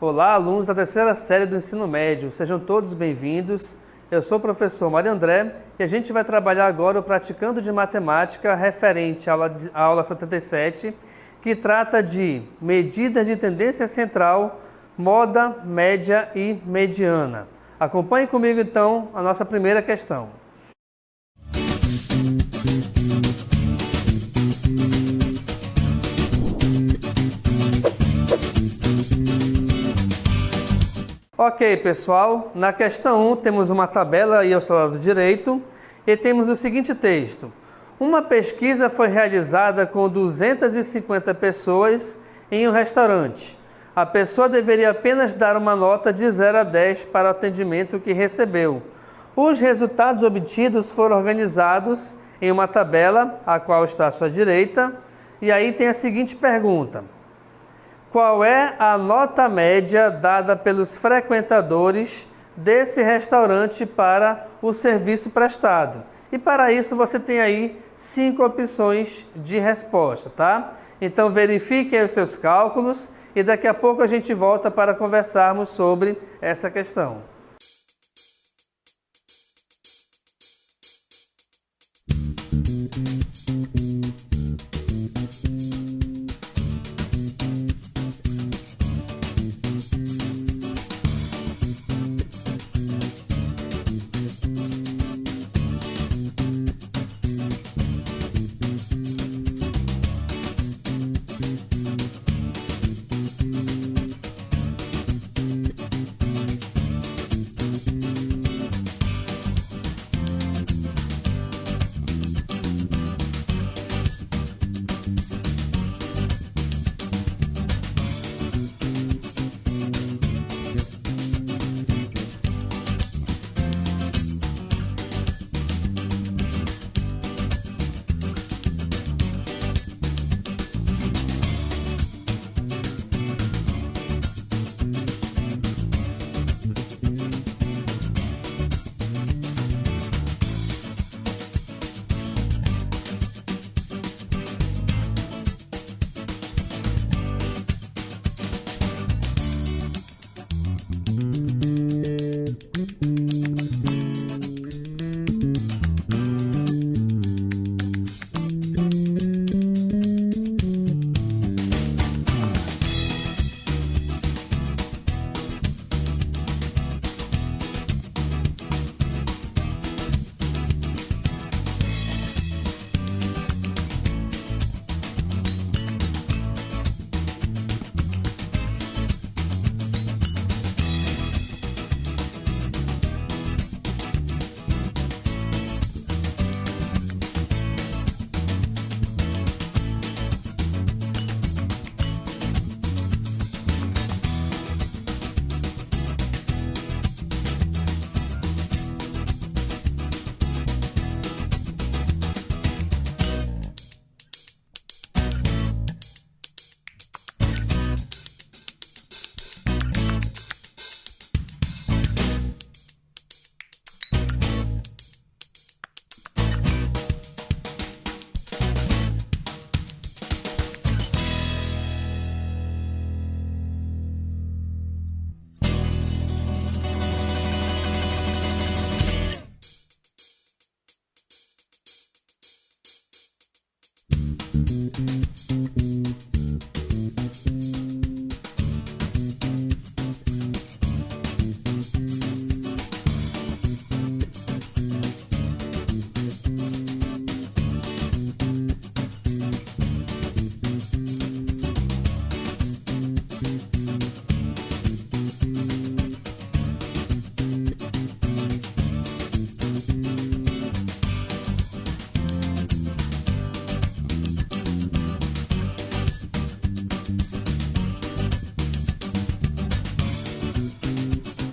Olá, alunos da terceira série do ensino médio, sejam todos bem-vindos. Eu sou o professor Mário André e a gente vai trabalhar agora o Praticando de Matemática referente à aula 77, que trata de medidas de tendência central, moda, média e mediana. Acompanhe comigo então a nossa primeira questão. Ok, pessoal, na questão 1 temos uma tabela aí ao seu lado direito e temos o seguinte texto. Uma pesquisa foi realizada com 250 pessoas em um restaurante. A pessoa deveria apenas dar uma nota de 0 a 10 para o atendimento que recebeu. Os resultados obtidos foram organizados em uma tabela, a qual está à sua direita, e aí tem a seguinte pergunta. Qual é a nota média dada pelos frequentadores desse restaurante para o serviço prestado? E para isso você tem aí 5 opções de resposta, tá? Então verifique aí os seus cálculos e daqui a pouco a gente volta para conversarmos sobre essa questão.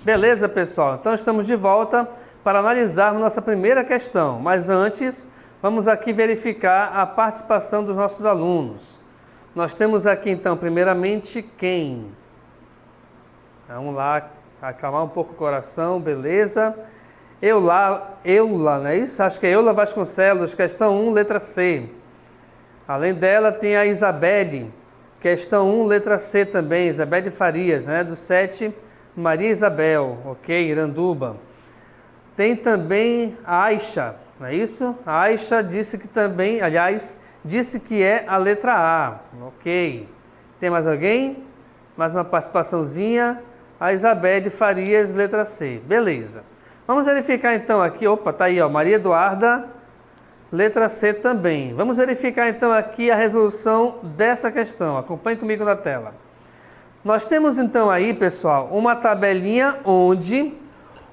Beleza, pessoal? Então estamos de volta para analisarmos nossa primeira questão. Mas antes, vamos aqui verificar a participação dos nossos alunos. Nós temos aqui, então, primeiramente, quem? Vamos lá, acalmar um pouco o coração, beleza? Eula, não é isso? Acho que é Eula Vasconcelos, questão 1, letra C. Além dela, tem a Isabelle, Questão 1, letra C também, Isabel de Farias, né? Do 7, Maria Isabel, ok, Iranduba. Tem também a Aisha, não é isso? A Aisha disse que também, aliás, disse que é a letra A, ok. Tem mais alguém? Mais uma participaçãozinha? A Isabel de Farias, letra C, beleza. Vamos verificar então aqui, opa, tá aí, ó, Maria Eduarda, letra C também. Vamos verificar então aqui a resolução dessa questão. Acompanhe comigo na tela. Nós temos então aí, pessoal, uma tabelinha onde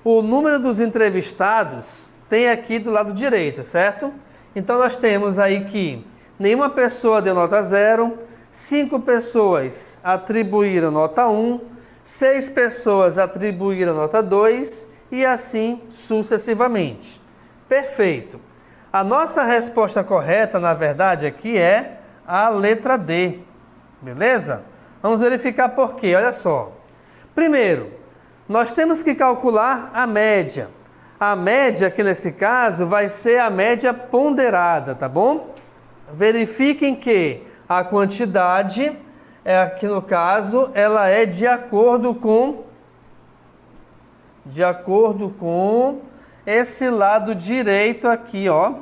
o número dos entrevistados tem aqui do lado direito, certo? Então nós temos aí que nenhuma pessoa deu nota 0, 5 pessoas atribuíram nota 1, 6 pessoas atribuíram nota 2 e assim sucessivamente. Perfeito. A nossa resposta correta, na verdade, aqui é a letra D. Beleza? Vamos verificar por quê. Olha só. Primeiro, nós temos que calcular a média. A média, que nesse caso, vai ser a média ponderada, tá bom? Verifiquem que a quantidade, aqui no caso, ela é de acordo com esse lado direito aqui, ó.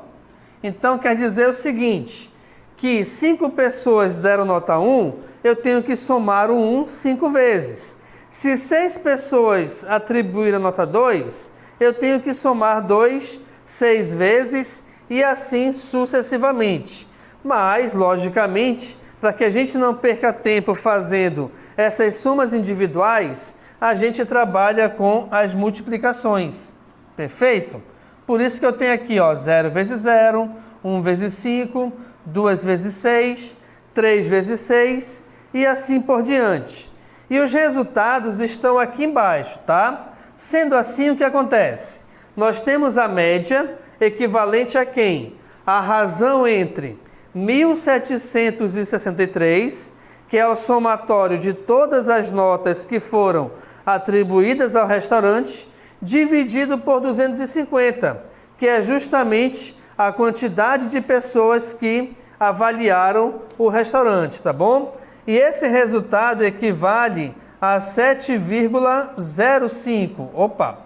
Então, quer dizer o seguinte, que 5 pessoas deram nota 1, eu tenho que somar o 1 5 vezes. Se 6 pessoas atribuíram nota 2, eu tenho que somar 2 6 vezes e assim sucessivamente. Mas, logicamente, para que a gente não perca tempo fazendo essas somas individuais, a gente trabalha com as multiplicações. Perfeito? Por isso que eu tenho aqui, ó, 0 vezes 0, 1 vezes 5, 2 vezes 6, 3 vezes 6 e assim por diante. E os resultados estão aqui embaixo, tá? Sendo assim, o que acontece? Nós temos a média equivalente a quem? A razão entre 1.763, que é o somatório de todas as notas que foram atribuídas ao restaurante, dividido por 250, que é justamente a quantidade de pessoas que avaliaram o restaurante, tá bom? E esse resultado equivale a 7,05. Opa!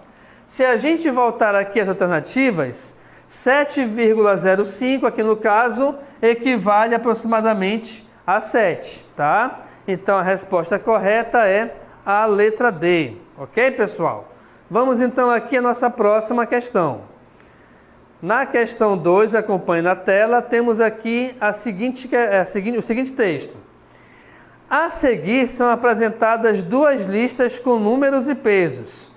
Se a gente voltar aqui às alternativas, 7,05 aqui no caso equivale aproximadamente a 7, tá? Então a resposta correta é a letra D, ok, pessoal? Vamos então aqui à nossa próxima questão. Na questão 2, acompanhe na tela, temos aqui o seguinte texto. A seguir são apresentadas duas listas com números e pesos.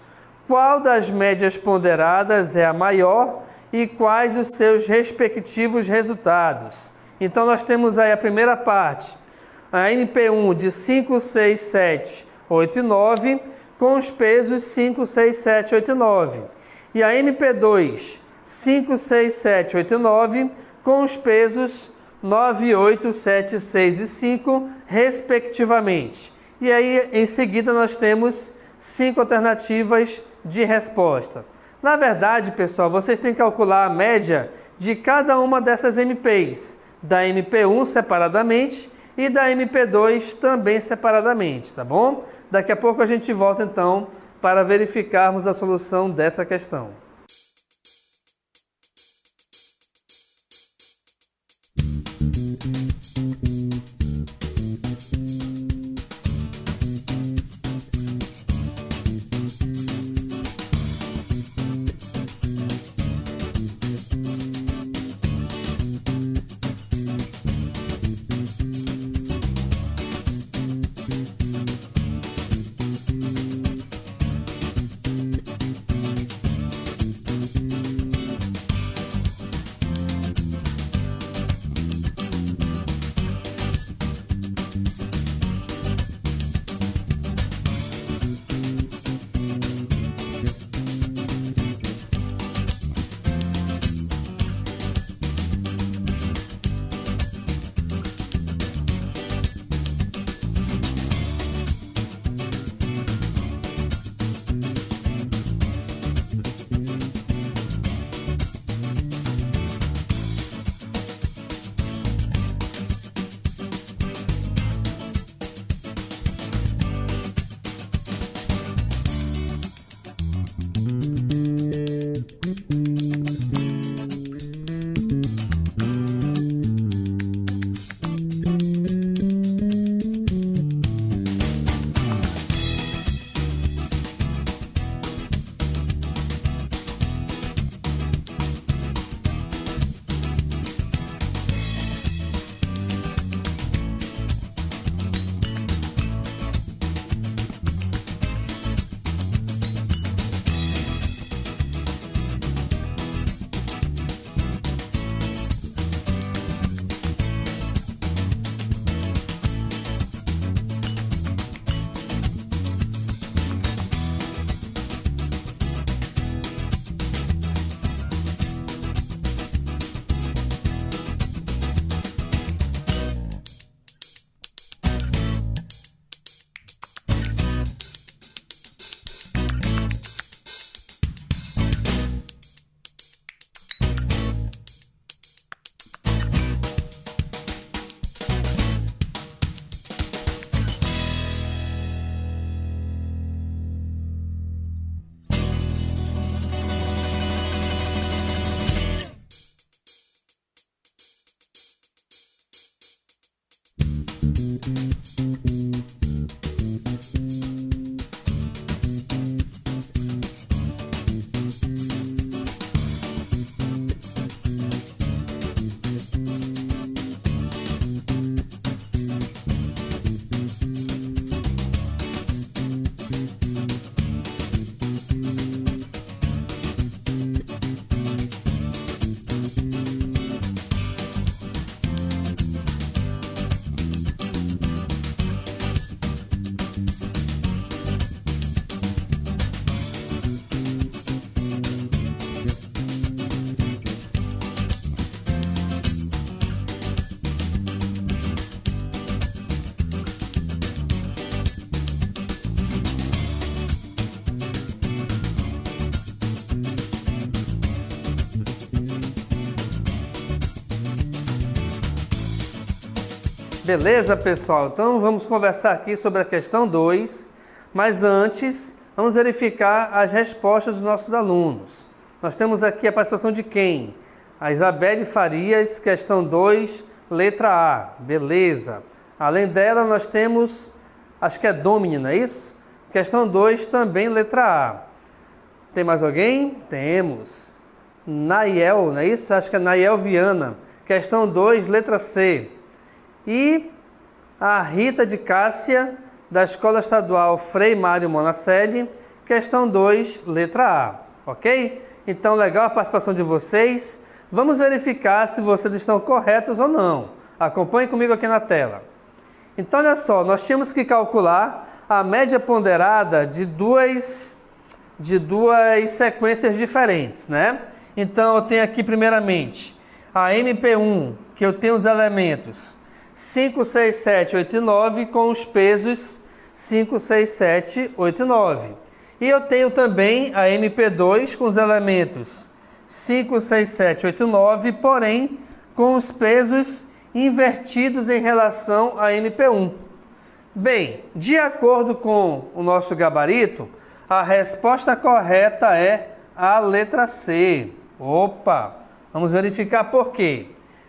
Qual das médias ponderadas é a maior e quais os seus respectivos resultados? Então nós temos aí a primeira parte, a NP1 de 5, 6, 7, 8 e 9, com os pesos 5, 6, 7, 8 e 9. E a MP2, 5, 6, 7, 8 e 9, com os pesos 9, 8, 7, 6 e 5, respectivamente. E aí, em seguida, nós temos 5 alternativas de resposta. Na verdade, pessoal, vocês têm que calcular a média de cada uma dessas MPs, da MP1 separadamente e da MP2 também separadamente, tá bom? Daqui a pouco a gente volta, então, para verificarmos a solução dessa questão. Beleza, pessoal? Então vamos conversar aqui sobre a questão 2, mas antes vamos verificar as respostas dos nossos alunos. Nós temos aqui a participação de quem? A Isabelle Farias, questão 2, letra A. Beleza. Além dela, nós temos, acho que é Domini, não é isso? Questão 2, também letra A. Tem mais alguém? Temos. Nayel, não é isso? Acho que é Nayel Viana. Questão 2, letra C. E a Rita de Cássia, da Escola Estadual Frei Mário Monacelli, questão 2, letra A. Ok? Então, legal a participação de vocês. Vamos verificar se vocês estão corretos ou não. Acompanhe comigo aqui na tela. Então, olha só, nós tínhamos que calcular a média ponderada de duas sequências diferentes, né? Então, eu tenho aqui, primeiramente, a MP1, que eu tenho os elementos 5, 6, 7, 8 e 9, com os pesos 5, 6, 7, 8 e 9. E eu tenho também a MP2 com os elementos 5, 6, 7, 8 e 9, porém com os pesos invertidos em relação à MP1. Bem, de acordo com o nosso gabarito, a resposta correta é a letra C. Opa! Vamos verificar por quê.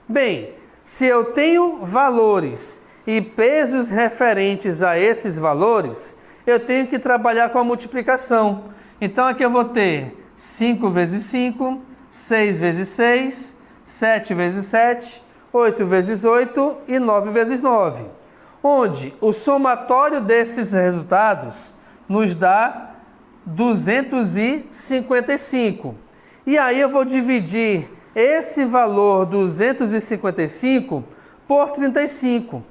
Bem, se eu tenho valores e pesos referentes a esses valores, eu tenho que trabalhar com a multiplicação. Então, aqui eu vou ter 5 vezes 5, 6 vezes 6, 7 vezes 7, 8 vezes 8 e 9 vezes 9. Onde o somatório desses resultados nos dá 255. E aí eu vou dividir esse valor 255 por 35.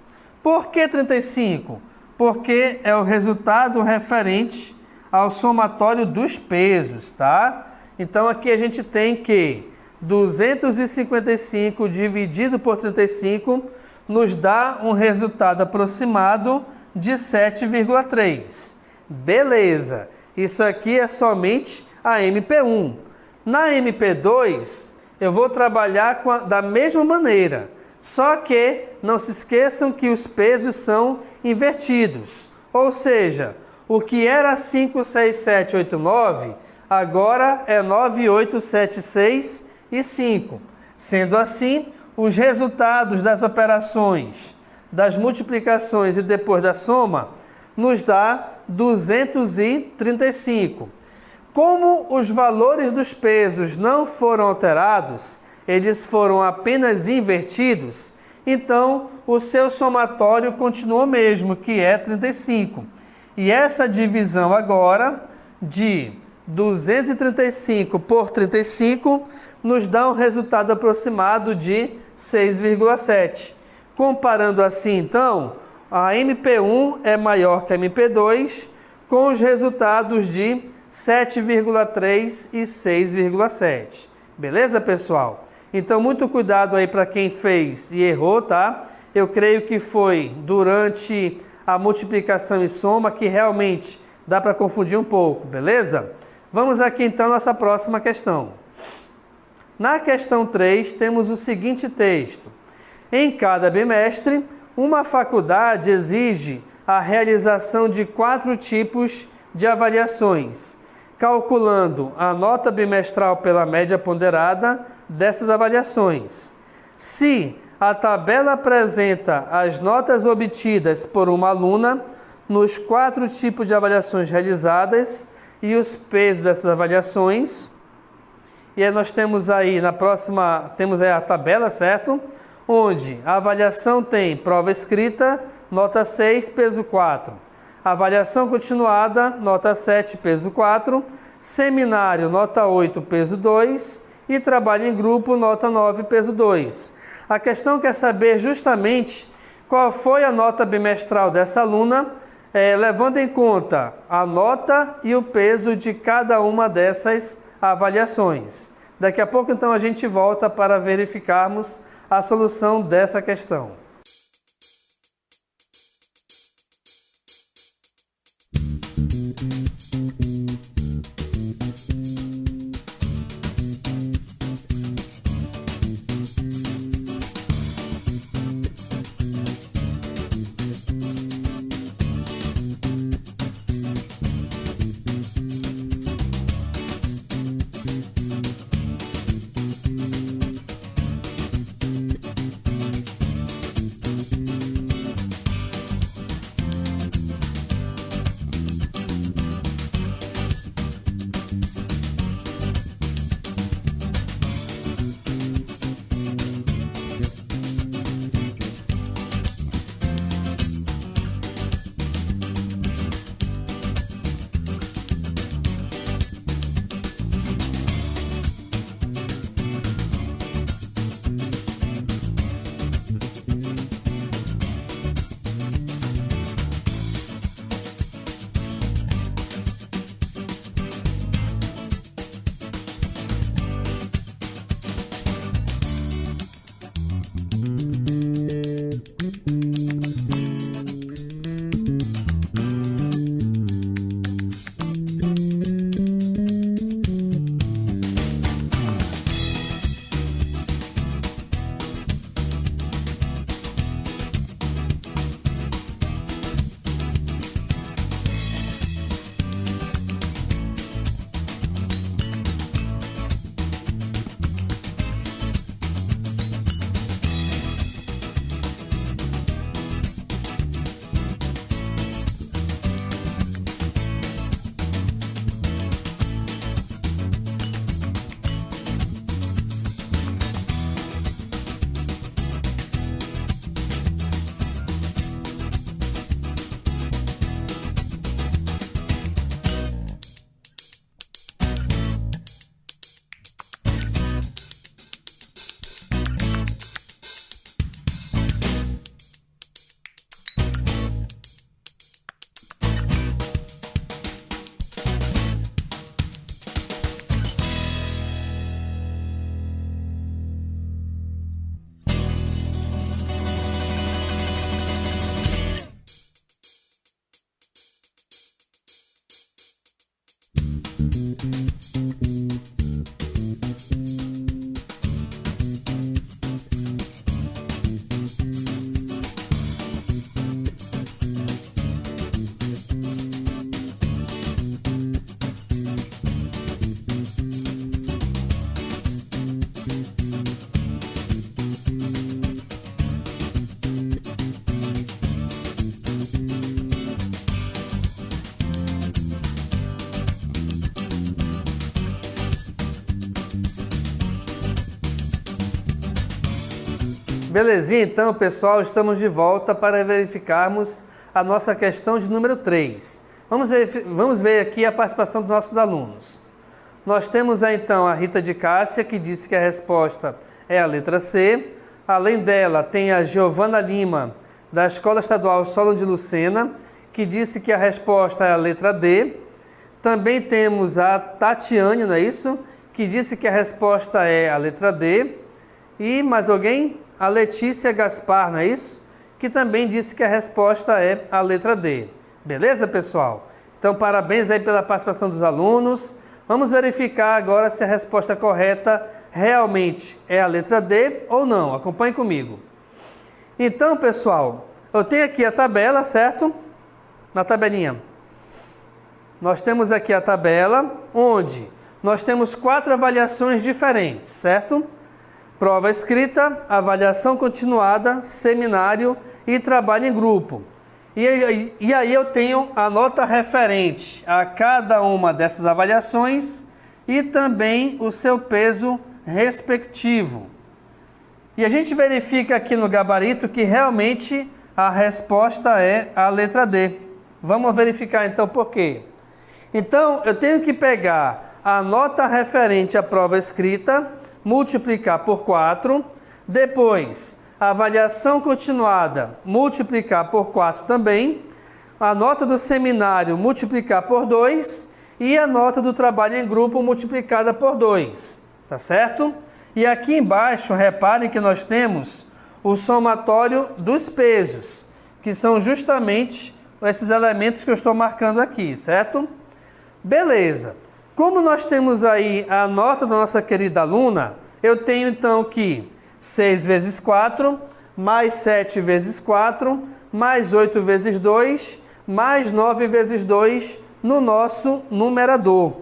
Por que 35? Porque é o resultado referente ao somatório dos pesos, tá? Então aqui a gente tem que 255 dividido por 35 nos dá um resultado aproximado de 7,3. Beleza, isso aqui é somente a MP1. Na MP2, eu vou trabalhar da mesma maneira, só que não se esqueçam que os pesos são invertidos. Ou seja, o que era 5, 6, 7, 8, 9, agora é 9, 8, 7, 6 e 5. Sendo assim, os resultados das operações, das multiplicações e depois da soma, nos dá 235. Como os valores dos pesos não foram alterados, eles foram apenas invertidos, então o seu somatório continuou mesmo, que é 35. E essa divisão agora de 235 por 35 nos dá um resultado aproximado de 6,7. Comparando assim, então, a MP1 é maior que a MP2, com os resultados de 7,3 e 6,7. Beleza, pessoal? Então, muito cuidado aí para quem fez e errou, tá? Eu creio que foi durante a multiplicação e soma que realmente dá para confundir um pouco, beleza? Vamos aqui então à nossa próxima questão. Na questão 3, temos o seguinte texto. Em cada bimestre, uma faculdade exige a realização de 4 tipos de avaliações, calculando a nota bimestral pela média ponderada dessas avaliações. Se a tabela apresenta as notas obtidas por uma aluna nos 4 tipos de avaliações realizadas e os pesos dessas avaliações, e aí nós temos aí na próxima, temos aí a tabela, certo? Onde a avaliação tem prova escrita, nota 6, peso 4. Avaliação continuada, nota 7, peso 4. Seminário, nota 8, peso 2. E trabalho em grupo, nota 9, peso 2. A questão quer saber justamente qual foi a nota bimestral dessa aluna, levando em conta a nota e o peso de cada uma dessas avaliações. Daqui a pouco, então, a gente volta para verificarmos a solução dessa questão. Belezinha, então, pessoal, estamos de volta para verificarmos a nossa questão de número 3. Vamos ver aqui a participação dos nossos alunos. Nós temos então a Rita de Cássia, que disse que a resposta é a letra C. Além dela, tem a Giovana Lima, da Escola Estadual Solon de Lucena, que disse que a resposta é a letra D. Também temos a Tatiane, não é isso? Que disse que a resposta é a letra D. E mais alguém? A Letícia Gaspar, não é isso? Que também disse que a resposta é a letra D. Beleza, pessoal? Então, parabéns aí pela participação dos alunos. Vamos verificar agora se a resposta correta realmente é a letra D ou não. Acompanhe comigo. Então, pessoal, eu tenho aqui a tabela, certo? Na tabelinha. Nós temos aqui a tabela, onde nós temos 4 avaliações diferentes, certo? Prova escrita, avaliação continuada, seminário e trabalho em grupo. E aí eu tenho a nota referente a cada uma dessas avaliações e também o seu peso respectivo. E a gente verifica aqui no gabarito que realmente a resposta é a letra D. Vamos verificar então por quê. Então eu tenho que pegar a nota referente à prova escrita, multiplicar por 4, depois a avaliação continuada, multiplicar por 4 também, a nota do seminário multiplicar por 2 e a nota do trabalho em grupo multiplicada por 2, tá certo? E aqui embaixo, reparem que nós temos o somatório dos pesos, que são justamente esses elementos que eu estou marcando aqui, certo? Beleza. Como nós temos aí a nota da nossa querida aluna, eu tenho então que 6 vezes 4, mais 7 vezes 4, mais 8 vezes 2, mais 9 vezes 2 no nosso numerador.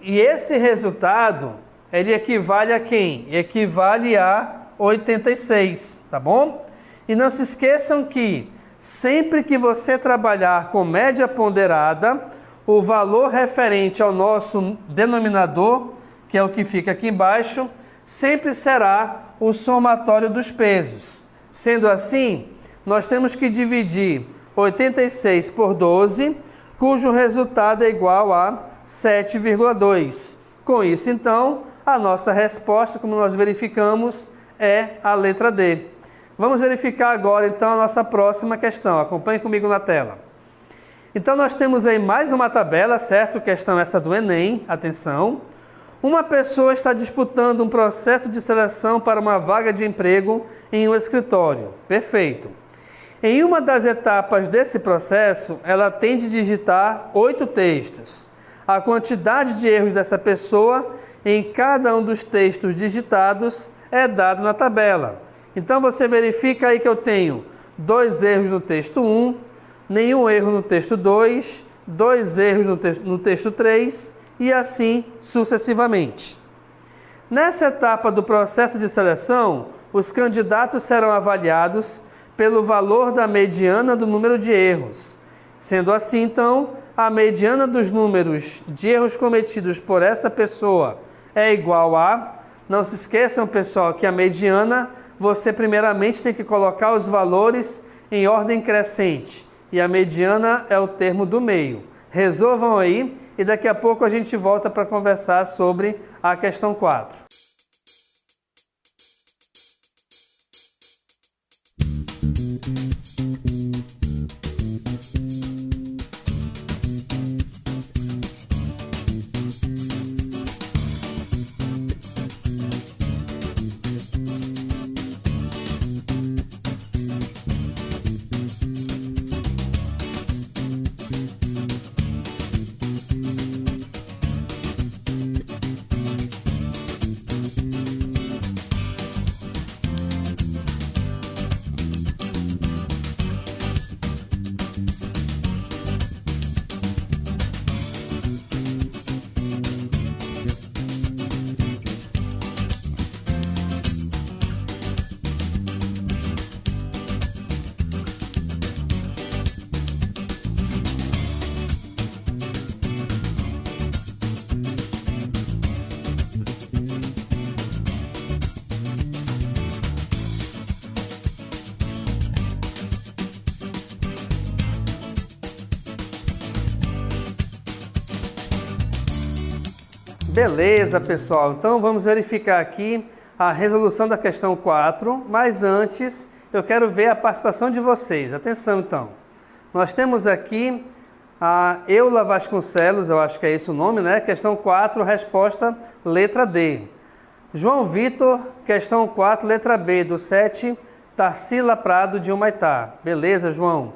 E esse resultado, ele equivale a quem? Equivale a 86, tá bom? E não se esqueçam que sempre que você trabalhar com média ponderada, o valor referente ao nosso denominador, que é o que fica aqui embaixo, sempre será o somatório dos pesos. Sendo assim, nós temos que dividir 86 por 12, cujo resultado é igual a 7,2. Com isso, então, a nossa resposta, como nós verificamos, é a letra D. Vamos verificar agora, então, a nossa próxima questão. Acompanhe comigo na tela. Então, nós temos aí mais uma tabela, certo? Questão essa do Enem, atenção. Uma pessoa está disputando um processo de seleção para uma vaga de emprego em um escritório. Perfeito. Em uma das etapas desse processo, ela tem de digitar 8 textos. A quantidade de erros dessa pessoa em cada um dos textos digitados é dada na tabela. Então, você verifica aí que eu tenho 2 erros no texto 1, nenhum erro no texto 2, 2 erros no texto 3 e assim sucessivamente. Nessa etapa do processo de seleção, os candidatos serão avaliados pelo valor da mediana do número de erros. Sendo assim, então, a mediana dos números de erros cometidos por essa pessoa é igual a... Não se esqueçam, pessoal, que a mediana, você primeiramente tem que colocar os valores em ordem crescente. E a mediana é o termo do meio. Resolvam aí e daqui a pouco a gente volta para conversar sobre a questão 4. Beleza, pessoal. Então vamos verificar aqui a resolução da questão 4, mas antes eu quero ver a participação de vocês. Atenção, então. Nós temos aqui a Eula Vasconcelos, eu acho que é esse o nome, né? Questão 4, resposta letra D. João Vitor, questão 4, letra B, do 7, Tarsila Prado de Humaitá. Beleza, João.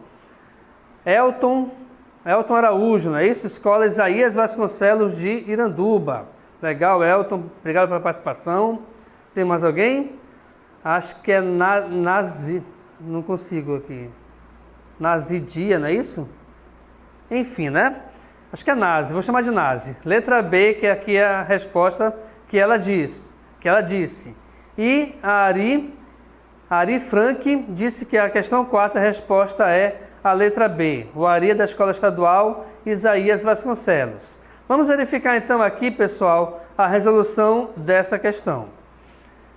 Elton Araújo, não é isso? Escola Isaías Vasconcelos de Iranduba. Legal, Elton, obrigado pela participação. Tem mais alguém? Acho que é Nazi, não consigo aqui. Nazidia, não é isso? Enfim, né? Acho que é Nazi, vou chamar de Nazi. Letra B, que aqui é a resposta que ela disse. E a Ari Frank disse que a questão 4, a resposta é a letra B. O Ari é da Escola Estadual Isaías Vasconcelos. Vamos verificar então aqui, pessoal, a resolução dessa questão.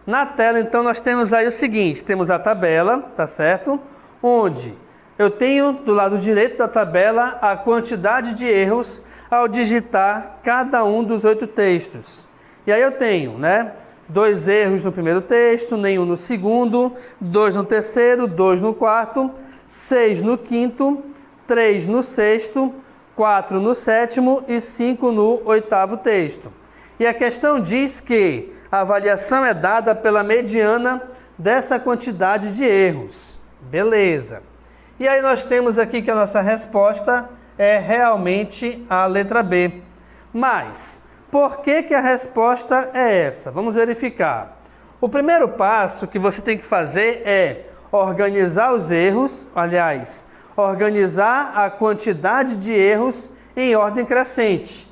Na tela, então, nós temos aí o seguinte, temos a tabela, tá certo? Onde eu tenho do lado direito da tabela a quantidade de erros ao digitar cada um dos 8 textos. E aí eu tenho, né, 2 erros no primeiro texto, nenhum no segundo, 2 no terceiro, 2 no quarto, 6 no quinto, 3 no sexto, 4 no sétimo e 5 no oitavo texto. E a questão diz que a avaliação é dada pela mediana dessa quantidade de erros. Beleza. E aí nós temos aqui que a nossa resposta é realmente a letra B. Mas, por que a resposta é essa? Vamos verificar. O primeiro passo que você tem que fazer é organizar os erros, aliás, organizar a quantidade de erros em ordem crescente.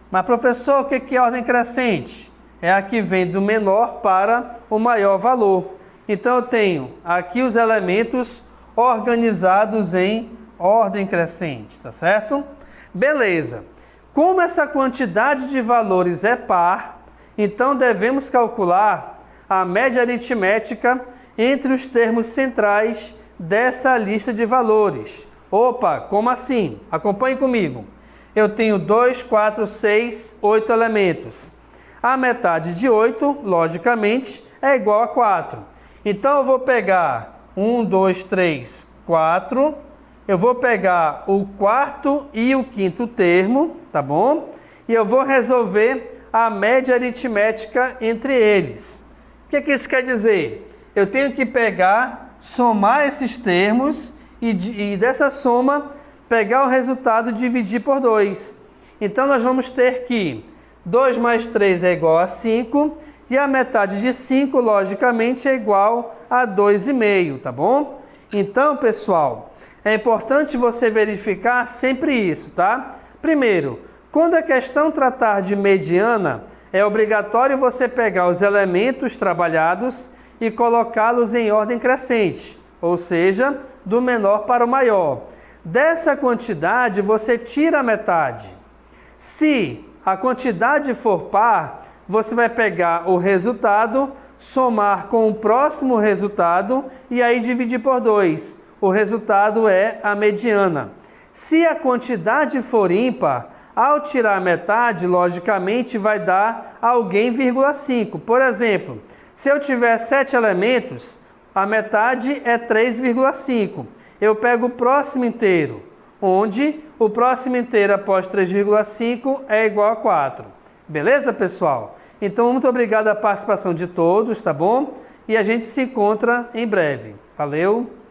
Mas, professor, o que é ordem crescente? É a que vem do menor para o maior valor. Então, eu tenho aqui os elementos organizados em ordem crescente, tá certo? Beleza. Como essa quantidade de valores é par, então devemos calcular a média aritmética entre os termos centrais dessa lista de valores. Opa, como assim? Acompanhe comigo. Eu tenho 2, 4, 6, 8 elementos. A metade de 8, logicamente, é igual a 4. Então, eu vou pegar 1, 2, 3, 4. Eu vou pegar o quarto e o quinto termo, tá bom? E eu vou resolver a média aritmética entre eles. O que isso quer dizer? Eu tenho que pegar, somar esses termos e dessa soma pegar o resultado e dividir por 2. Então, nós vamos ter que 2 mais 3 é igual a 5 e a metade de 5, logicamente, é igual a 2,5, tá bom? Então, pessoal, é importante você verificar sempre isso, tá? Primeiro, quando a questão tratar de mediana, é obrigatório você pegar os elementos trabalhados e colocá-los em ordem crescente, ou seja, do menor para o maior. Dessa quantidade, você tira a metade. Se a quantidade for par, você vai pegar o resultado, somar com o próximo resultado e aí dividir por 2. O resultado é a mediana. Se a quantidade for ímpar, ao tirar a metade, logicamente, vai dar alguém, 5. Por exemplo, se eu tiver 7 elementos, a metade é 3,5. Eu pego o próximo inteiro, onde o próximo inteiro após 3,5 é igual a 4. Beleza, pessoal? Então, muito obrigado à participação de todos, tá bom? E a gente se encontra em breve. Valeu!